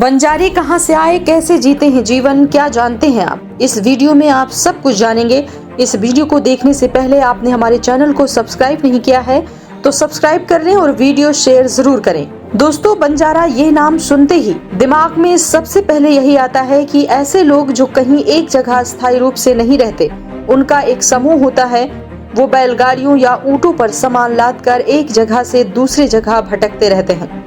बंजारे कहां से आए, कैसे जीते हैं जीवन, क्या जानते हैं आप? इस वीडियो में आप सब कुछ जानेंगे। इस वीडियो को देखने से पहले आपने हमारे चैनल को सब्सक्राइब नहीं किया है तो सब्सक्राइब कर लें और वीडियो शेयर जरूर करें। दोस्तों, बंजारा ये नाम सुनते ही दिमाग में सबसे पहले यही आता है कि ऐसे लोग जो कहीं एक जगह स्थायी रूप से नहीं रहते, उनका एक समूह होता है। वो बैलगाड़ियों या ऊँटों पर सामान लाद कर एक जगह से दूसरी जगह भटकते रहते हैं।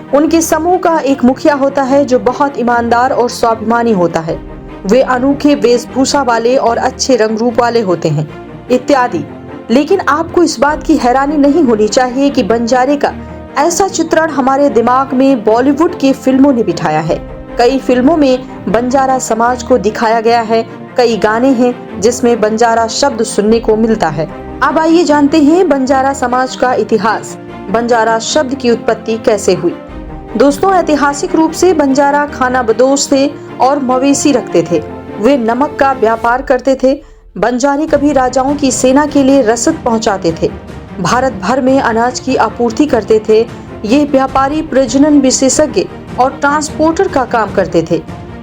उनके समूह का एक मुखिया होता है जो बहुत ईमानदार और स्वाभिमानी होता है। वे अनोखे वेशभूषा वाले और अच्छे रंग रूप वाले होते हैं, इत्यादि। लेकिन आपको इस बात की हैरानी नहीं होनी चाहिए कि बंजारे का ऐसा चित्रण हमारे दिमाग में बॉलीवुड की फिल्मों ने बिठाया है। कई फिल्मों में बंजारा समाज को दिखाया गया है। कई गाने हैं जिसमें बंजारा शब्द सुनने को मिलता है। अब आइए जानते हैं बंजारा समाज का इतिहास। बंजारा शब्द की उत्पत्ति कैसे हुई? दोस्तों, ऐतिहासिक रूप से बंजारा खानाबदोश थे और मवेशी रखते थे। वे नमक का व्यापार करते थे। बंजारे कभी राजाओं की सेना के लिए रसद पहुंचाते थे। भारत भर में अनाज की आपूर्ति करते थे। ये व्यापारी प्रजनन विशेषज्ञ और ट्रांसपोर्टर का काम करते थे।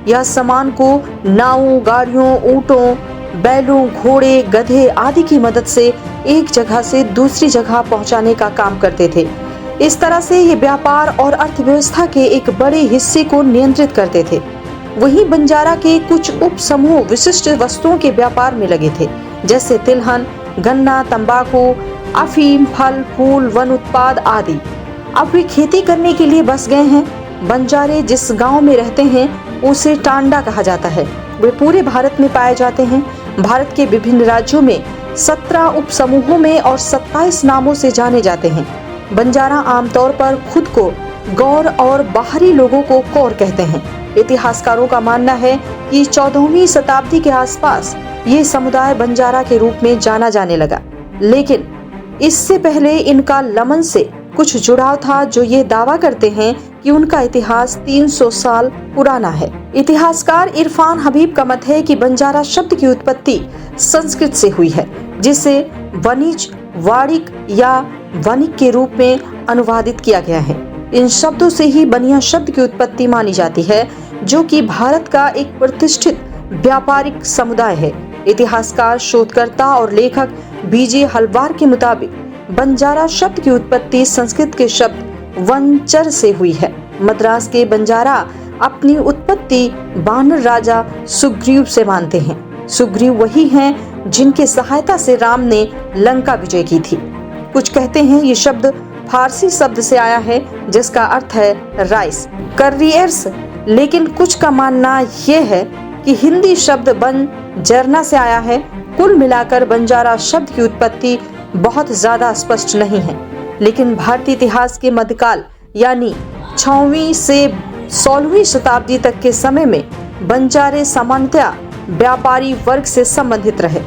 यह सामान को नावों, गाड़ियों, ऊँटों, बैलों, घोड़े, गधे आदि की मदद से एक जगह से दूसरी जगह पहुंचाने का काम करते थे। इस तरह से ये व्यापार और अर्थव्यवस्था के एक बड़े हिस्से को नियंत्रित करते थे। वहीं बंजारा के कुछ उप समूह विशिष्ट वस्तुओं के व्यापार में लगे थे, जैसे तिलहन, गन्ना, तंबाकू, अफीम, फल, फूल, वन उत्पाद आदि। अब वे खेती करने के लिए बस गए हैं। बंजारे जिस गांव में रहते हैं उसे टांडा कहा जाता है। वे पूरे भारत में पाए जाते हैं। भारत के विभिन्न राज्यों में 17 उप समूहों में और 27 नामों से जाने जाते हैं। बंजारा आमतौर पर खुद को गौर और बाहरी लोगों को कौर कहते हैं। इतिहासकारों का मानना है कि 14वीं शताब्दी के आसपास ये समुदाय बंजारा के रूप में जाना जाने लगा, लेकिन इससे पहले इनका लमन से कुछ जुड़ाव था, जो ये दावा करते हैं कि उनका इतिहास 300 साल पुराना है। इतिहासकार इरफान हबीब का मत है कि बंजारा शब्द की उत्पत्ति संस्कृत से हुई है, जिसे वणिज, वाणिक या वणिक के रूप में अनुवादित किया गया है। इन शब्दों से ही बनिया शब्द की उत्पत्ति मानी जाती है, जो कि भारत का एक प्रतिष्ठित व्यापारिक समुदाय है। इतिहासकार, शोधकर्ता और लेखक बीजे हलवार के मुताबिक बंजारा शब्द की उत्पत्ति संस्कृत के शब्द वंचर से हुई है। मद्रास के बंजारा अपनी उत्पत्ति वानर राजा सुग्रीव से मानते हैं। सुग्रीव वही हैं जिनके सहायता से राम ने लंका विजय की थी। कुछ कहते हैं ये शब्द फारसी शब्द से आया है, जिसका अर्थ है राइस, करियर्स। लेकिन कुछ का मानना यह है कि हिंदी शब्द बंजरना से आया है। कुल मिलाकर बंजारा शब्द की उत्पत्ति बहुत ज्यादा स्पष्ट नहीं है, लेकिन भारतीय इतिहास के मध्यकाल यानी 6वीं से 16वीं शताब्दी तक के समय में बंजारे सामान्यतः व्यापारी वर्ग से संबंधित रहे।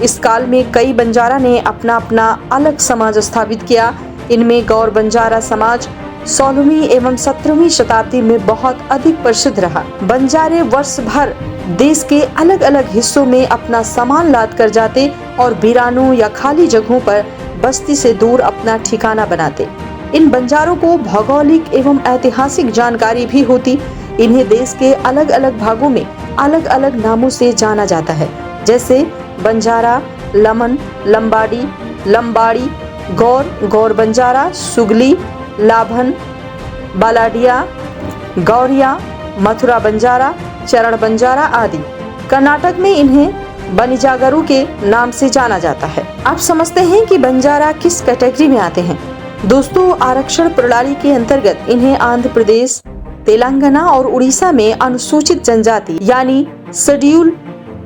इस काल में कई बंजारा ने अपना अपना अलग समाज स्थापित किया। इनमें गौर बंजारा समाज 16वीं एवं 17वीं शताब्दी में बहुत अधिक प्रसिद्ध रहा। बंजारे वर्ष भर देश के अलग अलग हिस्सों में अपना सामान लाद कर जाते और वीरानों या खाली जगहों पर बस्ती से दूर अपना ठिकाना बनाते। इन बंजारों को भौगोलिक एवं ऐतिहासिक जानकारी भी होती। इन्हें देश के अलग अलग भागों में अलग अलग नामों से जाना जाता है, जैसे बंजारा, लमन, लंबाड़ी, लंबाड़ी, गौर, गौर बंजारा, सुगली, लाभन, बालाडिया, गौरिया, मथुरा बंजारा, चरण बंजारा आदि। कर्नाटक में इन्हें बनिजागरू के नाम से जाना जाता है। आप समझते हैं कि बंजारा किस कैटेगरी में आते हैं। दोस्तों, आरक्षण प्रणाली के अंतर्गत इन्हें आंध्र प्रदेश, तेलंगाना और उड़ीसा में अनुसूचित जनजाति यानी शेड्यूल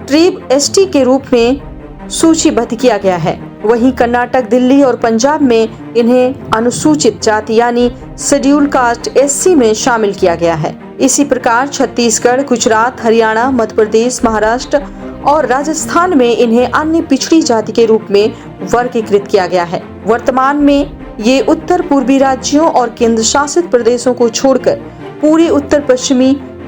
ट्राइब एसटी के रूप में सूचीबद्ध किया गया है। वहीं कर्नाटक, दिल्ली और पंजाब में इन्हें अनुसूचित जाति यानी शेड्यूल कास्ट एससी में शामिल किया गया है। इसी प्रकार छत्तीसगढ़, गुजरात, हरियाणा, मध्य प्रदेश, महाराष्ट्र और राजस्थान में इन्हें अन्य पिछड़ी जाति के रूप में वर्गीकृत किया गया है। वर्तमान में ये उत्तर पूर्वी राज्यों और केंद्र शासित प्रदेशों को छोड़कर पूरे उत्तर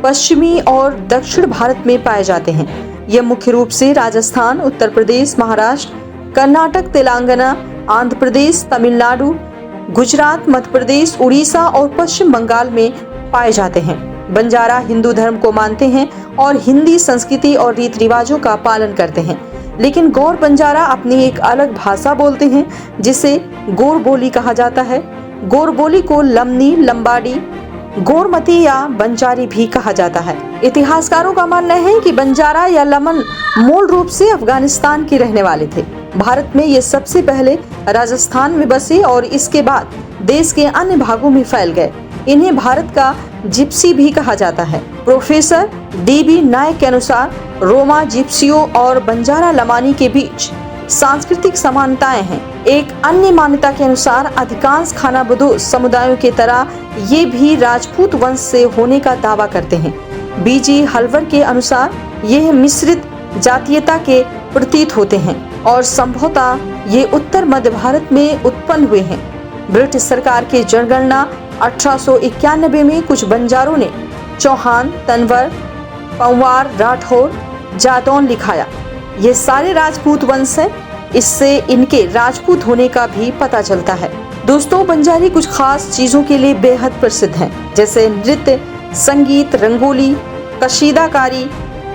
पश्चिमी और दक्षिण भारत में पाए जाते हैं। ये मुख्य रूप से राजस्थान, उत्तर प्रदेश, महाराष्ट्र, कर्नाटक, तेलंगाना, आंध्र प्रदेश, तमिलनाडु, गुजरात, मध्य प्रदेश, उड़ीसा और पश्चिम बंगाल में पाए जाते हैं। बंजारा हिंदू धर्म को मानते हैं और हिंदी संस्कृति और रीति रिवाजों का पालन करते हैं। लेकिन गौर बंजारा अपनी एक अलग भाषा बोलते हैं जिसे गोर बोली कहा जाता है। गोर बोली को लमनी, लंबाडी, गोरमती या बंजारी भी कहा जाता है। इतिहासकारों का मानना है कि बंजारा या लमन मूल रूप से अफगानिस्तान के रहने वाले थे। भारत में ये सबसे पहले राजस्थान में बसे और इसके बाद देश के अन्य भागों में फैल गए। इन्हें भारत का जिप्सी भी कहा जाता है। प्रोफेसर DB नायक के अनुसार रोमा जिप्सियों और बंजारा लमानी के बीच सांस्कृतिक समानताएं हैं। एक अन्य मान्यता के अनुसार अधिकांश खानाबदोश समुदायों की तरह ये भी राजपूत वंश से होने का दावा करते हैं। BG हल्वर के अनुसार यह मिश्रित जातीयता के प्रतीत होते हैं और संभवतः ये उत्तर मध्य भारत में उत्पन्न हुए हैं। ब्रिटिश सरकार की जनगणना 1891 में कुछ बंजारों ने चौहान, तंवर, पंवार, राठौर, जादौन लिखाया। ये सारे राजपूत वंश हैं। इससे इनके राजपूत होने का भी पता चलता है। दोस्तों, बंजारी कुछ खास चीजों के लिए बेहद प्रसिद्ध हैं, जैसे नृत्य, संगीत, रंगोली, कशीदाकारी,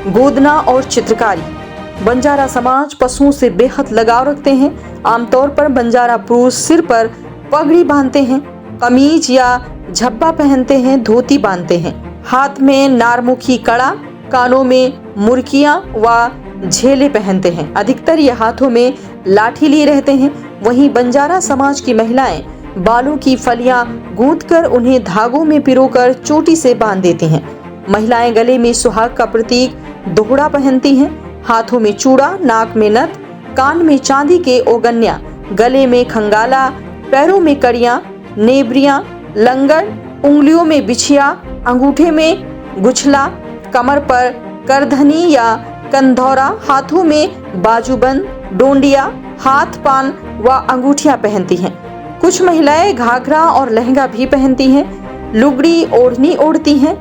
गोदना और चित्रकारी। बंजारा समाज पशुओं से बेहद लगाव रखते हैं। आमतौर पर बंजारा पुरुष सिर पर पगड़ी बांधते हैं, कमीज या झब्बा पहनते हैं, धोती बांधते हैं, हाथ में नारमुखी कड़ा, कानों में मुर्कियां व झेले पहनते हैं। अधिकतर ये हाथों में लाठी लिए रहते हैं। वहीं बंजारा समाज की महिलाएं बालों की फलियां गूंथकर उन्हें धागों में पिरोकर चोटी से बांध देती हैं। महिलाएं गले में सुहाग का प्रतीक दोहड़ा पहनती हैं, हाथों में चूड़ा, नाक में नथ, कान में चांदी के ओगन्या, गले में खंगाला, पैरों में कड़ियां, नेबरियां, लंगड़, उंगलियों में बिछिया, अंगूठे में गुछला, कमर पर करधनी या कंधौरा, हाथों में बाजूबंद, डोंडिया, हाथ पान व अंगूठियां पहनती हैं। कुछ महिलाएं घाघरा और लहंगा भी पहनती हैं, लुगड़ी ओढ़नी ओढ़ती हैं।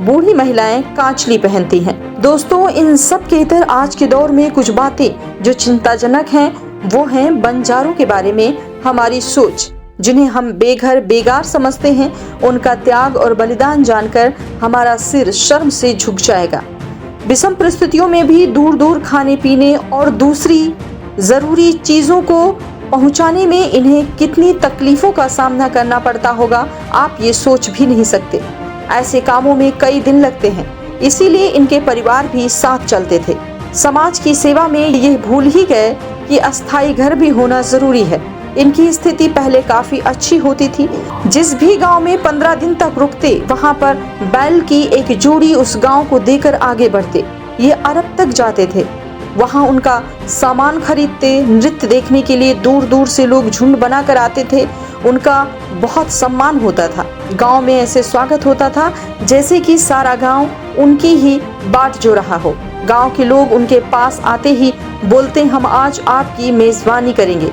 बूढ़ी महिलाएं कांचली पहनती हैं। दोस्तों, इन सब के इतर आज के दौर में कुछ बातें जो चिंताजनक हैं, वो हैं बंजारों के बारे में हमारी सोच। जिन्हें हम बेघर बेगार समझते हैं, उनका त्याग और बलिदान जानकर हमारा सिर शर्म से झुक जाएगा। विषम परिस्थितियों में भी दूर दूर खाने पीने और दूसरी जरूरी चीजों को पहुंचाने में इन्हें कितनी तकलीफों का सामना करना पड़ता होगा, आप ये सोच भी नहीं सकते। ऐसे कामों में कई दिन लगते हैं, इसीलिए इनके परिवार भी साथ चलते थे। समाज की सेवा में यह भूल ही गए कि अस्थायी घर भी होना जरूरी है। इनकी स्थिति पहले काफी अच्छी होती थी। जिस भी गांव में 15 दिन तक रुकते, वहां पर बैल की एक जोड़ी उस गांव को देकर आगे बढ़ते। ये अरब तक जाते थे, वहां उनका सामान खरीदते। नृत्य देखने के लिए दूर दूर से लोग झुंड बनाकर आते थे। उनका बहुत सम्मान होता था। गांव में ऐसे स्वागत होता था जैसे कि सारा गांव उनकी ही बाट जो रहा हो। गांव के लोग उनके पास आते ही बोलते, हम आज आपकी मेजबानी करेंगे।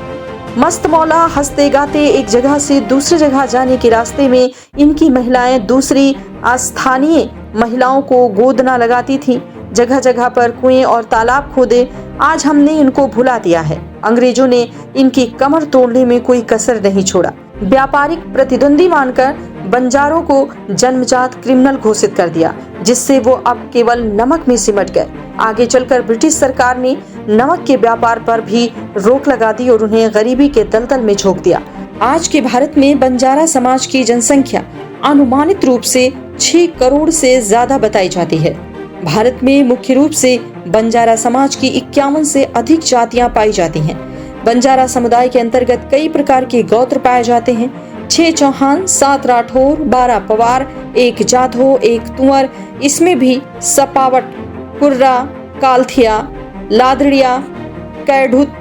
मस्त मौला हंसते गाते एक जगह से दूसरी जगह जाने के रास्ते में इनकी महिलाएं दूसरी स्थानीय महिलाओं को गोदना लगाती थीं। जगह जगह पर कुएं और तालाब खोदे। आज हमने इनको भुला दिया है। अंग्रेजों ने इनकी कमर तोड़ने में कोई कसर नहीं छोड़ा। व्यापारिक प्रतिद्वंदी मानकर बंजारों को जन्मजात क्रिमिनल घोषित कर दिया, जिससे वो अब केवल नमक में सिमट गए। आगे चलकर ब्रिटिश सरकार ने नमक के व्यापार पर भी रोक लगा दी और उन्हें गरीबी के दलदल में झोंक दिया। आज के भारत में बंजारा समाज की जनसंख्या अनुमानित रूप से 6 करोड़ से ज्यादा बताई जाती है। भारत में मुख्य रूप से बंजारा समाज की 51 से अधिक जातियां पाई जाती हैं। बंजारा समुदाय के अंतर्गत कई प्रकार के गोत्र पाए जाते हैं। 6 चौहान, 7 राठौर, 12 पवार, 1 जाधव, 1 तुंवर, इसमें भी सपावट, कुर्रा, कालथिया, लादड़िया, कैढुत,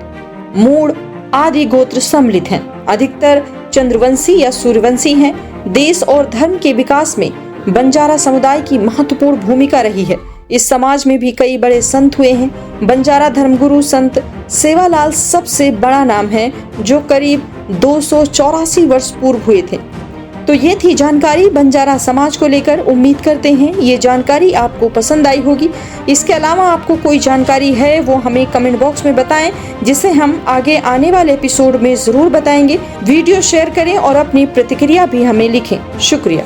मूड़ आदि गोत्र सम्मिलित हैं। अधिकतर चंद्रवंशी या सूर्यवंशी हैं। देश और धर्म के विकास में बंजारा समुदाय की महत्वपूर्ण भूमिका रही है। इस समाज में भी कई बड़े संत हुए हैं। बंजारा धर्मगुरु संत सेवालाल सबसे बड़ा नाम है, जो करीब 284 वर्ष पूर्व हुए थे। तो ये थी जानकारी बंजारा समाज को लेकर। उम्मीद करते हैं ये जानकारी आपको पसंद आई होगी। इसके अलावा आपको कोई जानकारी है वो हमें कमेंट बॉक्स में बताएं, जिसे हम आगे आने वाले एपिसोड में जरूर बताएंगे। वीडियो शेयर करें और अपनी प्रतिक्रिया भी हमें लिखें। शुक्रिया।